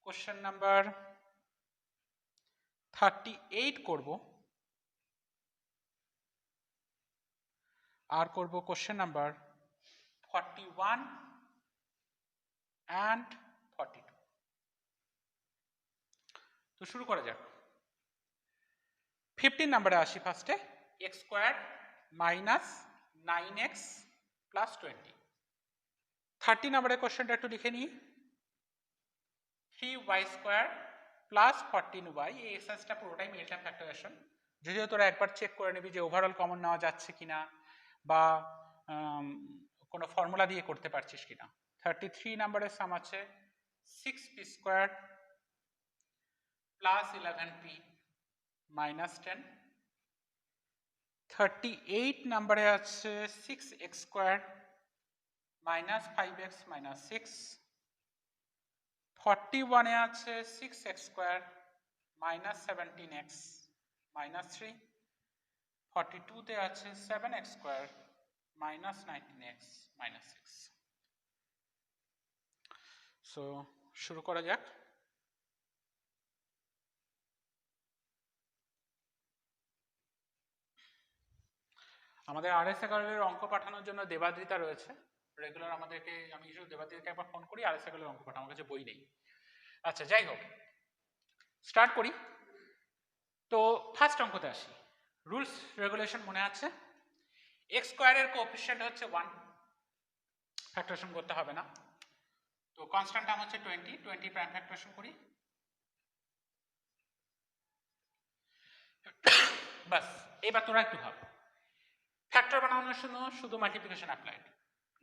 [SPEAKER 1] কোশ্চেন নাম্বার 38 করব, আর করব কোশ্চেন নাম্বার 41 and 42। তো শুরু করা যাক। 15 নাম্বারে আসি ফার্স্টে, x square minus 9x plus 20। 30 নাম্বারের কোশ্চেনটা একটু লিখে নিই, 3y স্কোয়ার প্লাস 14y। এই এক্সারসাইজটা পুরোটাই মিডল টার্ম ফ্যাক্টরাইজেশন। যদিও তোরা একবার চেক করে নিবি যে ওভারঅল কমন নেওয়া যাচ্ছে কিনা, বা কোনো ফর্মুলা দিয়ে করতে পারছিস কিনা। 33 নাম্বারের সাম আছে 6p square plus 11p minus 10। 38 নাম্বারে আছে 6x square minus 5x minus 6। 41 এ আছে 6x square minus 17x minus 3। 42 তে আছে 7x square minus 19x minus 6। So শুরু করা যাক। আমাদের আর এস এগারোর অঙ্ক পাঠানোর জন্য দেবাদ্রিতা রয়েছে, রেগুলার আমাদেরকে, আমি শুধু দেবাদিকে একবার ফোন করি আর সেগুলো অঙ্ক পাঠাও, আমার কাছে বই নেই। আচ্ছা যাই হোক, স্টার্ট করি। তো ফার্স্ট অঙ্কতে আসি। রুলস রেগুলেশন মনে আছে? এক্স স্কোয়ারের কোএফিসিয়েন্ট হচ্ছে 1, ফ্যাক্টরেশন করতে হবে না। তো কনস্ট্যান্ট টার্ম হচ্ছে 20 প্রাইম ফ্যাক্টরেশন করি। বাস, এবার তোরা একটু ভাব, ফ্যাক্টর বানানোর জন্য শুধু মাল্টিপ্লিকেশন অ্যাপ্লাইড,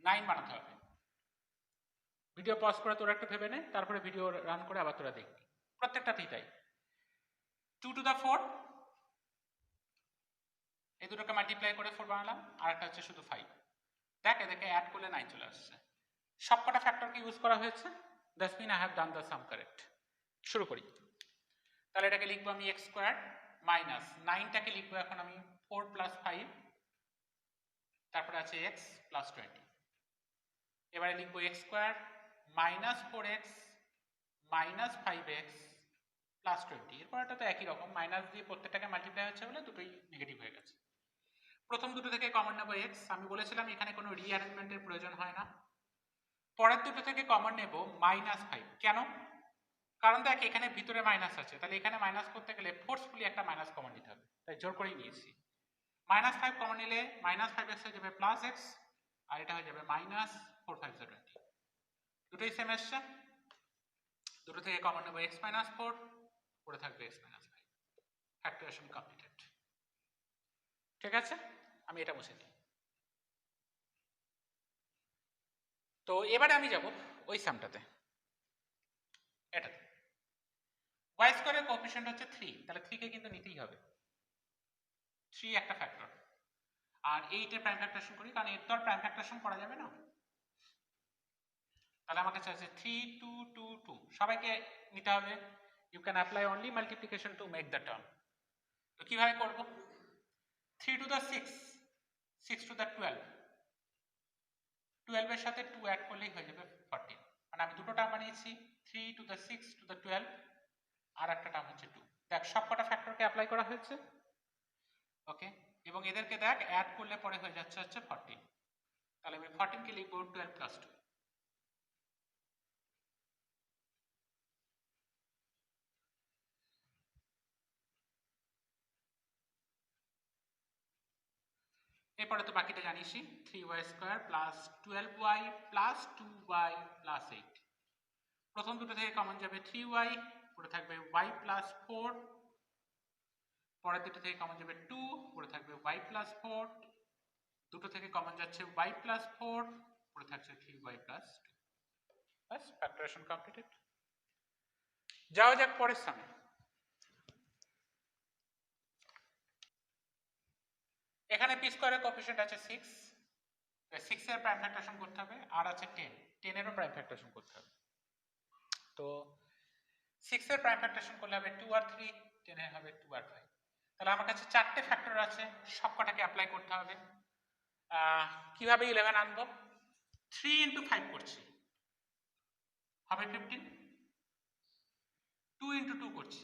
[SPEAKER 1] 9 বানাতে হবে। ভিডিও পজ করে তোরা একটু ভেবে নে, তারপরে ভিডিও রান করে আবার তোরা দেখবি, প্রত্যেকটাতেই তাই। 2 to the 4, এই দুটোকে মাল্টিপ্লাই করে 4 বানালাম, আর একটা হচ্ছে শুধু 5। দেখ এদেরকে অ্যাড করলে 9 চলে আসছে। সবকটা ফ্যাক্টরকে ইউজ করা হয়েছে, that's mean I have done the sum correct. শুরু করি। তাহলে এটাকে লিখবো আমি এক্স স্কোয়ার মাইনাস 9টাকে লিখবো এখন আমি 4 প্লাস 5, তারপরে আছে এক্স প্লাস 20। এবারে লিখবো x square minus 4x minus 5x plus 20। এরপর এটা তো একই রকম, মাইনাস দিয়ে প্রত্যেকটাকে মাল্টিপ্লাই হচ্ছে বলে দুটোই নেগেটিভ হয়ে গেছে। প্রথম দুটো থেকে কমন নেবো x, আমি বলেছিলাম এখানে কোনো রিঅ্যারেঞ্জমেন্টের প্রয়োজন হয় না। পরের দুটো থেকে কমন নেব মাইনাস 5। কেন? কারণ দেখ এখানে ভিতরে মাইনাস আছে, তাহলে এখানে মাইনাস করতে গেলে ফোর্সফুলি একটা মাইনাস কমন নিতে হবে, তাই জোর করেই নিয়েছি। মাইনাস 5 কমন নিলে মাইনাস 5x হয়ে যাবে প্লাস x, আর এটা হয়ে যাবে মাইনাস 4 5 20। দুটোই সেম আসছে। দুটো থেকে কমন নেব x মাইনাস 4, পড়ে থাকবে x মাইনাস 5। ফ্যাক্টরেশন কমপ্লিটেড। ঠিক আছে, আমি এটা মুছে দিই। তো এবারে আমি যাব ওই সামটাতে, এটাতে। y স্কয়ারের কোএফিসিয়েন্ট হচ্ছে 3, তাহলে 3 কে কিন্তু নিতেই হবে। 3 একটা ফ্যাক্টর, আর 8 এর প্রাইম ফ্যাক্টরেশন করি, কারণ এর তো আর প্রাইম ফ্যাক্টরেশন করা যাবে না। তাহলে আমার কাছে আছে 3 2 2 2, সবাইকে নিতে হবে। You can apply only multiplication to make the term. তো কিভাবে করব? 3 টু দ্য 6, 6 টু দ্য 12, 12 এর সাথে 2 অ্যাড করলেই হয়ে যাবে 14। মানে আমি দুটো টার্ম বানিয়েছি, 3 টু দ্য 6 টু দ্য 12, আর একটা টার্ম হচ্ছে 2। দেখ সবকটা ফ্যাক্টরকে অ্যাপ্লাই করা হয়েছে, ওকে। এবং এদেরকে দেখ অ্যাড করলে পরে হয়ে যাচ্ছে হচ্ছে 14। তাহলে আমি 14 কে লিখব 12 প্লাস 2। এরপরে তো বাকিটা জানিসই, 3y square plus 12y plus 2y plus 8। প্রথম দুটো থেকে কমন যাবে 3y, পড়ে থাকবে y প্লাস 4। পরের দুটো থেকে কমন যাবে 2, পড়ে থাকবে y প্লাস 4। দুটো থেকে কমন যাচ্ছে y প্লাস 4, পড়ে থাকছে 3y প্লাস 2। বাস, ফ্যাক্টরেশন কমপ্লিটেড। যাওয়া যাক পরের সামনে। এখানে পি স্কোয়ারের কোএফিসিয়েন্ট আছে 6, 6 এর প্রাইম ফ্যাক্টরেশন করতে হবে, আর আছে 10, 10 এরও প্রাইম ফ্যাক্টরেশন করতে হবে। তো 6 এর প্রাইম ফ্যাক্টরেশন করলে হবে 2 আর 3, 10 এর হবে 2 আর 5। তাহলে আমার কাছে চারটে ফ্যাক্টর আছে, সবকটাকে অ্যাপ্লাই করতে হবে। কিভাবে 11 আনবো? 3 ইন্টু 5 করছি, হবে 15। 2 ইন্টু 2 করছি,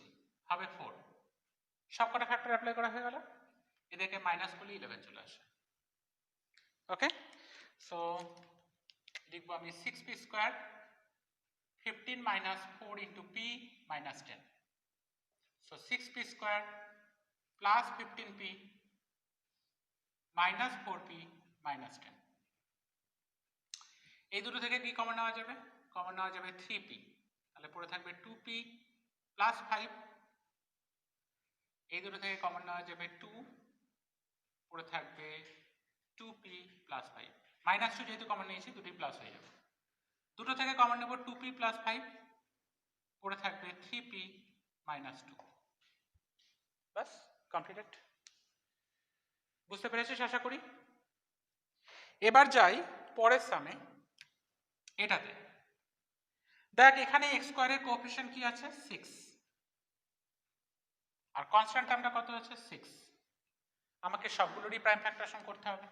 [SPEAKER 1] হবে 4। সবকটা ফ্যাক্টর অ্যাপ্লাই করা হয়ে গেল, এদেরকে মাইনাস করলে 11 চলে আসে। ওকে, সো লিখবো আমি 6p square 15 minus 4 into p minus 10. So 6p square plus 15p minus 4p minus 10. এই দুটো থেকে কি কমন নেওয়া যাবে? কমন নেওয়া যাবে 3p, তাহলে পড়ে থাকবে 2p plus 5। এই দুটো থেকে কমন নেওয়া যাবে 2, পড়ে থাকবে 2p plus 5। মাইনাস 2 যেহেতু কমন নিয়েছি, দুটোই প্লাস হয়ে যাবে। দুটো থেকে কমন নেব 2p plus 5, পড়ে থাকবে 3p minus 2। বাস, কমপ্লিটেড। বুঝতে পেরেছিস আশা করি। এবার যাই পরের সামে, এটাতে। দেখ এখানে এক্স স্কোয়ারের কোএফিসিয়েন্ট কি আছে? 6, আর কনস্ট্যান্ট টার্মটা কত আছে? 6। আমাকে সবগুলোরই প্রাইম ফ্যাক্টরেশন করতে হবে।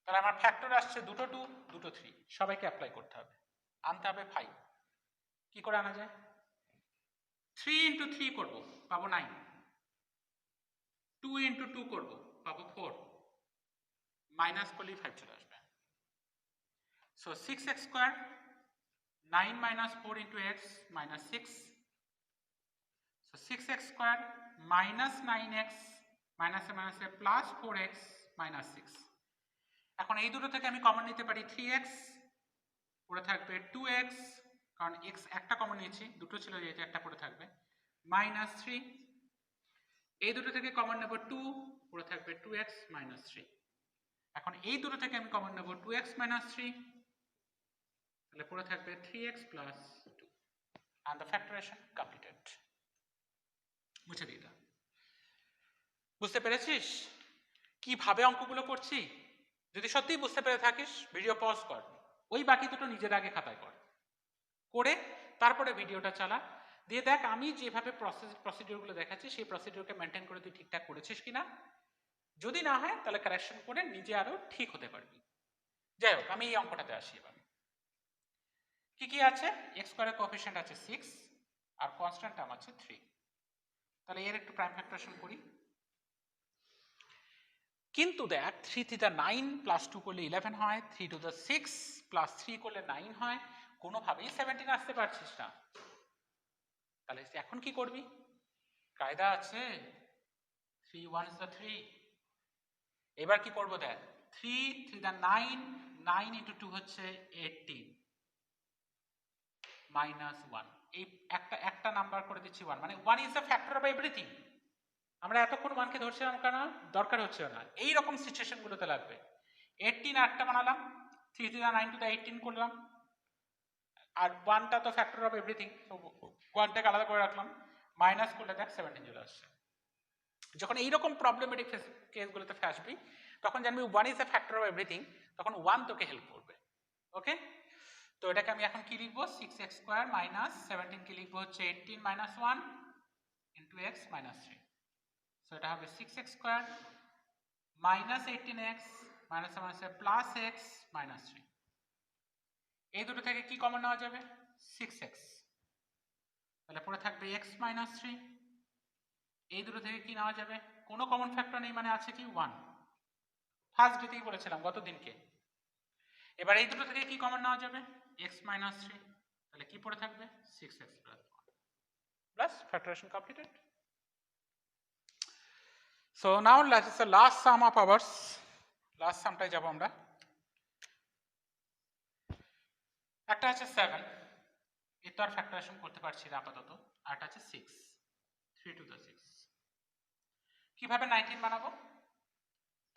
[SPEAKER 1] তাহলে আমার ফ্যাক্টর আসছে দুটো 2, দুটো 3, সবাইকে অ্যাপ্লাই করতে হবে। আনতে হবে 5। কি করে আনা যায়? 3 ইন্টু 3 করবো, পাবো 9। 2 ইন্টু 2 করবো, পাবো 4। মাইনাস করলেই 5 চলে আসবে। So 6x square 9 minus 4 into x minus 6. So 6x square minus 9x minus a plus 4x minus 6. এখন এই দুটো থেকে আমি কমন নিতে পারি 3x, পড়ে থাকবে 2x, কারণ x একটা কমন নিয়েছি, দুটো ছিল যেহেতু একটা পড়ে থাকবে, minus 3. এই দুটো থেকে কমন নেব 2, পড়ে থাকবে 2x minus 3. এখন এই দুটো থেকে আমি কমন নেব 2x minus 3, তাহলে পড়ে থাকবে 3x plus 2. And the factorization completed. মুছে দিই। বুঝতে পেরেছিস কিভাবে অঙ্কগুলো করছি? যদি সত্যিই বুঝতে পেরে থাকিস ভিডিও পজ কর, ওই বাকি দুটো নিজের আগে খাতায় কর, করে তারপরে ভিডিওটা চালা, দিয়ে দেখ আমি যেভাবে প্রসিডিউরগুলো দেখাচ্ছি সেই প্রসিডিউরকে মেনটেন করে তুই ঠিকঠাক করেছিস কিনা। যদি না হয় তাহলে কারেকশন করে নিজে আরো ঠিক হতে পারবি। যাই হোক, আমি এই অঙ্কটাতে আসি এবার। কি কি আছে? এক্স স্কয়ারের কোএফিসিয়েন্ট আছে 6 আর কনস্ট্যান্ট টার্ম আছে 3। তাহলে এর একটু প্রাইম ফ্যাক্টরেশন করি। কিন্তু দেখ 3 থিটা 9 প্লাস 2 করলে 11 হয়, 3 টু দ্য 6 প্লাস 3 করলে 9 হয়, কোনোভাবেই 17 আসতে পারছিস না। তাহলে এখন কি করবি? কায়দা আছে, 3 1 is the 3। এবার কি করব দেখ, 3 3 দা 9, 9 ইনটু 2 হচ্ছে 18 মাইনাস 1। এই একটা নাম্বার করে দিচ্ছি 1, মানে 1 is the factor of everything. আমরা এতক্ষণ 1 কে ধরছিলাম কেন? দরকার হচ্ছে না, এই রকম সিচুয়েশন গুলোতে লাগবে। 18 আটটা বানালাম, 3 3 9 টু দা 18 করলাম, আর 1টা তো ফ্যাক্টর অফ এভরিথিং, সো 1টাকে আলাদা করে রাখলাম, মাইনাস করলে দেখ 17 চলে আসছে। যখন এইরকম প্রবলেমেটিক কেসগুলোতে ফাঁসবি তখন জানবি 1 is the factor of everything, তখন 1 তোকে হেল্প করবে। ওকে, তো এটাকে আমি এখন কি লিখবো? 6x স্কয়ার মাইনাস 17 কে লিখবো হচ্ছে 18 minus 1 into x minus 3। So এটা হবে 6x square minus 18x minus মাইনাসে প্লাস x মাইনাস 3। এই দুটো থেকে কি কমন নেওয়া যাবে? 6x, তাহলে পড়ে থাকবে x মাইনাস 3। এই দুটো থেকে কি নেওয়া যাবে? কোনো কমন ফ্যাক্টর নেই, মানে আছে কি 1, ফার্স্ট ডেতেই বলেছিলাম গত দিনকে। এবার এই দুটো থেকে কি কমন নেওয়া যাবে? x মাইনাস 3, তাহলে কি পড়ে থাকবে? 6x plus 1 plus factorization completed. So now let's the last sum of ours, last sumটাই যাব আমরা। একটা আছে 7, এটা আর ফ্যাক্টরেশন করতে পারছি না আপাতত, আর একটা আছে 6, 3 টু দ্য 6। কিভাবে 19 বানাবো?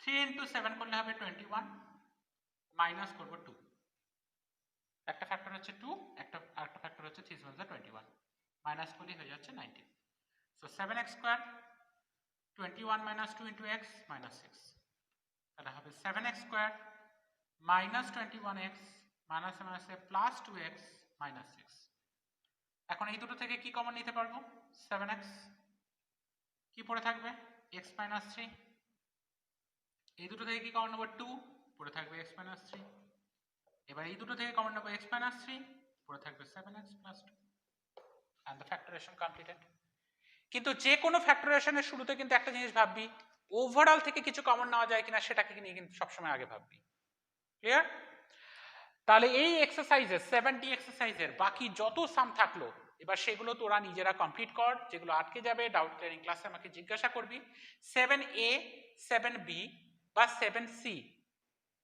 [SPEAKER 1] 3 ইনটু 7 করলে হবে 21, মাইনাস করব 2, একটা ফ্যাক্টর হচ্ছে 2, আরেকটা ফ্যাক্টর হচ্ছে 3 7 21, মাইনাস করলে হয়ে যাচ্ছে 19। So 7x square 21 minus 2 into x minus 6, তাহলে হবে 7x square minus 21x minus মাইনাসে প্লাস 2x minus 6। এখন এই দুটো থেকে কি কমন নিতে পারবো? 7x, কি পড়ে থাকবে? x minus 3। এই দুটো থেকে কি কমন নেব? 2, পড়ে থাকবে x minus 3। এবার এই দুটো থেকে কমন নেব x minus 3, পড়ে থাকবে 7x plus 2, and the factorization completed. কিন্তু যে কোনো ফ্যাক্টরাইজেশনের শুরুতে কিন্তু একটা জিনিস ভাববি, ওভারঅল থেকে কিছু কমন নেওয়া যায় কিনা সেটাকে নিয়ে কিন্তু সবসময় আগে ভাববি। ক্লিয়ার? তাহলে এই এক্সারসাইজের 7D এক্সারসাইজের বাকি যত সাম থাকলো এবার সেগুলো তোরা নিজেরা কমপ্লিট কর, যেগুলো আটকে যাবে ডাউট ক্লিয়ারিং ক্লাসে আমাকে জিজ্ঞাসা করবি। 7A 7B বা 7C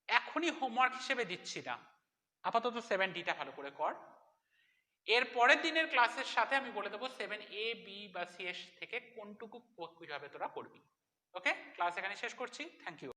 [SPEAKER 1] এখনই হোমওয়ার্ক হিসেবে দিচ্ছি না, আপাতত 7Dটা ভালো করে কর। এর পরের দিনের ক্লাসের সাথে আমি বলে দেবো 7A B বা C এর থেকে কোনটুকু কিভাবে তোরা করবি। ওকে, ক্লাস এখানে শেষ করছি। Thank you.